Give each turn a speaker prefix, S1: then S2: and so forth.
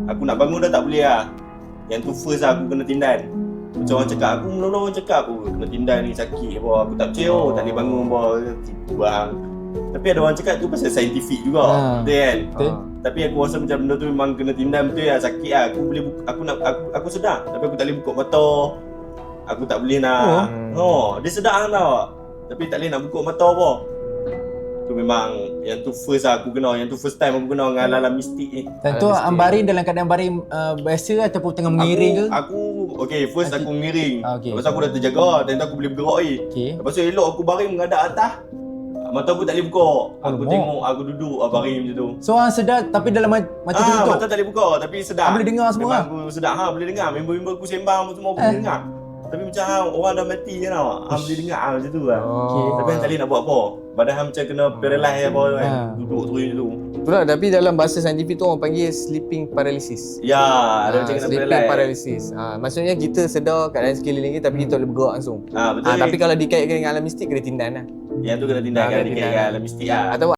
S1: Aku nak bangun dah tak boleh lah. Yang tu first lah aku kena tindan. Macam orang cakap, aku mula-mula orang cakap aku kena tindan ni sakit apa. Aku tak percaya tak boleh bangun apa. Tipu bang. Tapi ada orang cakap tu pasal saintifik juga. Betul kan? Tapi aku rasa macam benda tu memang kena tindan betul lah. Sakit lah. Aku boleh aku sedar. Tapi aku tak boleh buka mata. Aku tak boleh nak. Dia sedar tau. Tapi tak boleh nak buka mata apa. Tu memang yang tu first lah aku kena. Yang tu first time aku kena dengan alam mistik ni.
S2: Dan tu baring dalam keadaan baring biasa ataupun tengah mengiring ke?
S1: Okay, first aku mengiring.
S2: Okay.
S1: Lepas tu aku dah terjaga. Dan tu aku boleh bergerak ni. Lepas tu elok aku baring menghadap atas. Mata aku tak boleh buka. Aku tengok, aku duduk baring macam tu.
S2: So orang sedar tapi dalam mata tutup?
S1: Mata tak boleh buka tapi sedar.
S2: Boleh dengar semua
S1: memang aku sedar, boleh dengar. Member-member aku sembang semua aku boleh dengar. Tapi macam orang dah mati je tau. Boleh dengar macam tu lah. Tapi tak boleh nak buat apa. Padahal macam kena paralyze apa kan. Duduk terus macam tu.
S3: Itulah, tapi dalam bahasa saintifik tu orang panggil sleeping paralysis.
S1: Ya, ada macam kena
S3: sleeping
S1: paralyze.
S3: paralysis. Maksudnya kita sedar keadaan sekeliling kita tapi kita boleh bergerak langsung.
S1: Betul.
S3: Tapi kalau dikaitkan dengan alam mistik kena tindan lah.
S1: Yang tu kena tindakan dikait dengan alam mistik lah.
S3: Atau